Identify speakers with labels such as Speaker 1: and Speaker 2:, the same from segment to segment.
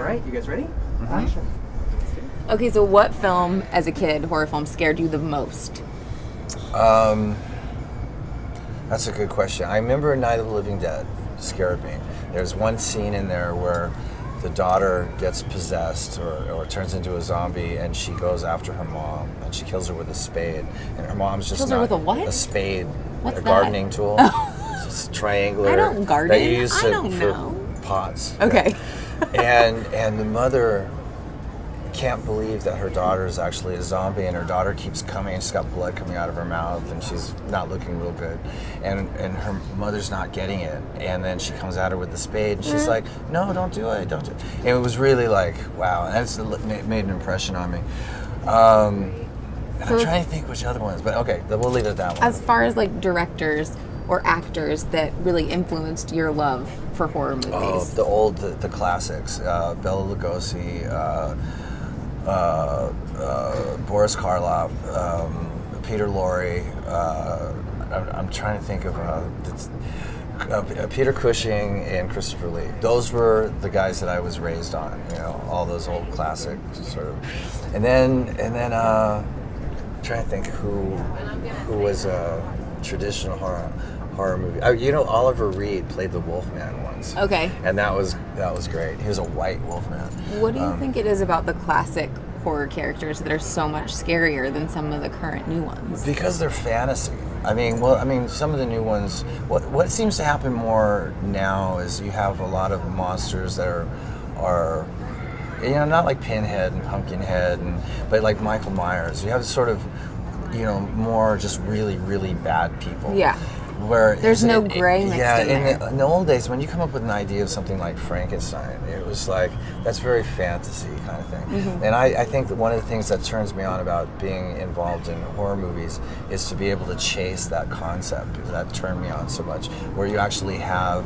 Speaker 1: right, you guys ready?
Speaker 2: Mm-hmm.
Speaker 1: Action.
Speaker 3: Okay, so what film as a kid, horror film, scared you the most?
Speaker 2: That's a good question. I remember Night of the Living Dead scared me. There's one scene in there where the daughter gets possessed or turns into a zombie, and she goes after her mom, and she kills her with a spade. And her mom's just
Speaker 3: Kills her with a what?
Speaker 2: A spade.
Speaker 3: What's
Speaker 2: a
Speaker 3: that?
Speaker 2: gardening tool. It's triangular.
Speaker 3: I don't garden.
Speaker 2: That you use
Speaker 3: I don't
Speaker 2: for
Speaker 3: know.
Speaker 2: pots.
Speaker 3: Okay.
Speaker 2: And the mother can't believe that her daughter is actually a zombie, and her daughter keeps coming, and she's got blood coming out of her mouth, and she's not looking real good, and her mother's not getting it, and then she comes at her with the spade, and she's like, no, don't do it. And it was really like, wow, and that's made an impression on me. And I'm trying to think which other ones, but okay, we'll leave it at that one.
Speaker 3: As far as like directors or actors that really influenced your love for horror movies.
Speaker 2: Oh, the classics, Bela Lugosi, Boris Karloff, Peter Lorre. I'm trying to think of Peter Cushing and Christopher Lee. Those were the guys that I was raised on. You know, all those old classic sort of. And then I'm trying to think who was a traditional horror movie. Oliver Reed played the Wolfman once.
Speaker 3: Okay.
Speaker 2: And that was great. He was a white Wolfman.
Speaker 3: What do you think it is about the classic horror characters that are so much scarier than some of the current new ones?
Speaker 2: Because they're fantasy. I mean, some of the new ones. What seems to happen more now is you have a lot of monsters that are not like Pinhead and Pumpkinhead, but like Michael Myers. You have sort of, more just really, really bad people.
Speaker 3: Yeah.
Speaker 2: Where
Speaker 3: there's no gray mixed in there.
Speaker 2: In the old days, when you come up with an idea of something like Frankenstein, it was like, that's very fantasy kind of thing. Mm-hmm. And I think that one of the things that turns me on about being involved in horror movies is to be able to chase that concept. That turned me on so much, where you actually have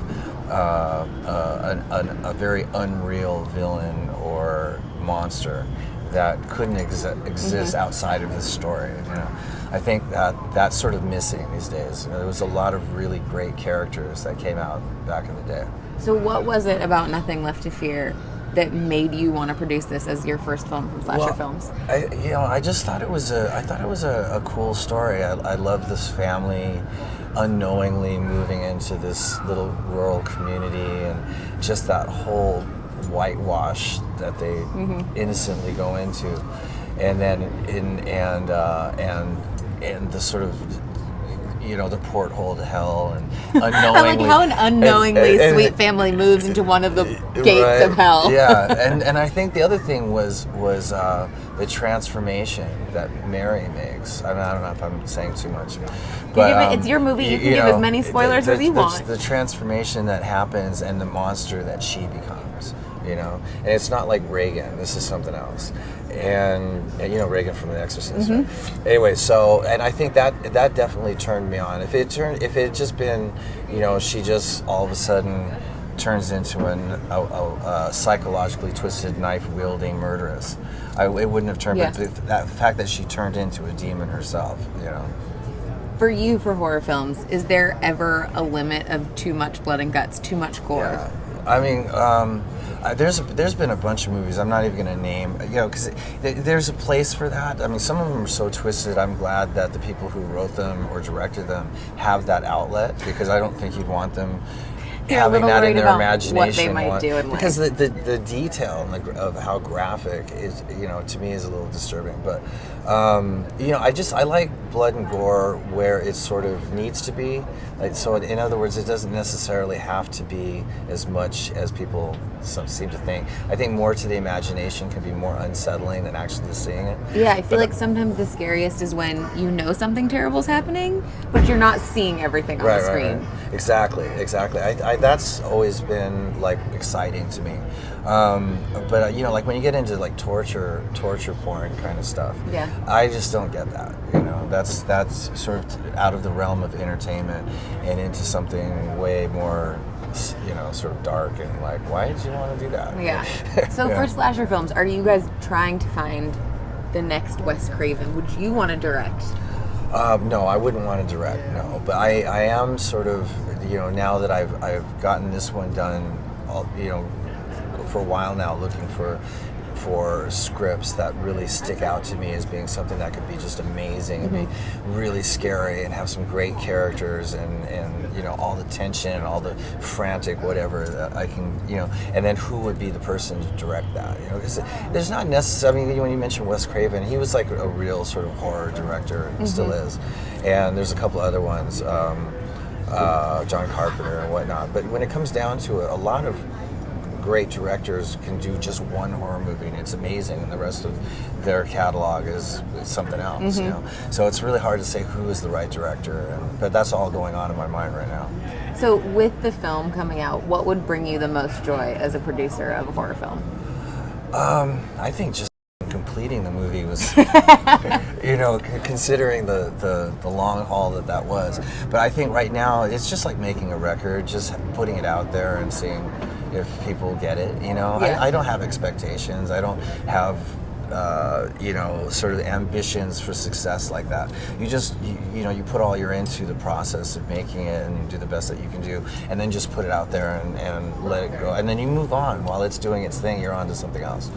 Speaker 2: a very unreal villain or monster that couldn't exist outside of this story. I think that's sort of missing these days. There was a lot of really great characters that came out back in the day.
Speaker 3: So what was it about Nothing Left to Fear that made you want to produce this as your first film from Slasher Films?
Speaker 2: I just thought it was a cool story. I love this family unknowingly moving into this little rural community, and just that whole whitewash that they innocently go into, and then and the sort of the porthole to hell, and unknowingly.
Speaker 3: I like how an unknowingly sweet family moves into one of the gates of hell.
Speaker 2: Yeah, and I think the other thing was the transformation that Mary makes. I don't know if I'm saying too much, but
Speaker 3: it's your movie. You can give as many spoilers as you want.
Speaker 2: The transformation that happens and the monster that she becomes. And it's not like Reagan. This is something else. And Reagan from The Exorcist. Mm-hmm. Right? Anyway, and I think that definitely turned me on. If it had just been, she just all of a sudden turns into a psychologically twisted, knife-wielding murderess, it wouldn't have turned. Yeah. But the fact that she turned into a demon herself,
Speaker 3: For you, for horror films, is there ever a limit of too much blood and guts, too much gore?
Speaker 2: Yeah. I mean, there's been a bunch of movies I'm not even going to name, because there's a place for that. I mean, some of them are so twisted. I'm glad that the people who wrote them or directed them have that outlet, because I don't think you'd want them having that in their imagination.
Speaker 3: What they might do in life.
Speaker 2: Because the detail of how graphic is, to me is a little disturbing. But I like blood and gore where it sort of needs to be. So in other words, it doesn't necessarily have to be as much as people seem to think. I think more to the imagination can be more unsettling than actually seeing it.
Speaker 3: Yeah, I feel like sometimes the scariest is when something terrible is happening, but you're not seeing everything on the screen.
Speaker 2: Right. Exactly. That's always been like exciting to me. But like when you get into like torture porn kind of stuff,
Speaker 3: yeah,
Speaker 2: I just don't get that. That's sort of out of the realm of entertainment and into something way more, sort of dark, and like, why did you want to do that?
Speaker 3: Yeah. So for Slasher Films, are you guys trying to find the next Wes Craven? Would you want to direct?
Speaker 2: No, I wouldn't want to direct. No, but I am sort of, now that I've gotten this one done, for a while now looking for scripts that really stick out to me as being something that could be just amazing and be really scary and have some great characters and you know, all the tension and all the frantic whatever that I can, you know, and then who would be the person to direct that, you know, because there's not necessarily, I mean, when you mentioned Wes Craven, he was like a real sort of horror director and still is, and there's a couple other ones, John Carpenter and whatnot, but when it comes down to it, a lot of great directors can do just one horror movie and it's amazing, and the rest of their catalog is something else, you know. So it's really hard to say who is the right director, but that's all going on in my mind right now.
Speaker 3: So with the film coming out, what would bring you the most joy as a producer of a horror film?
Speaker 2: I think just completing the movie was, you know, considering the long haul that was. But I think right now it's just like making a record, just putting it out there and seeing if people get it, you know.
Speaker 3: Yeah.
Speaker 2: I don't have expectations. I don't have, you know, sort of ambitions for success like that. You just, you know, you put all your into the process of making it and do the best that you can do, and then just put it out there and let it go. And then you move on. While it's doing its thing, you're on to something else.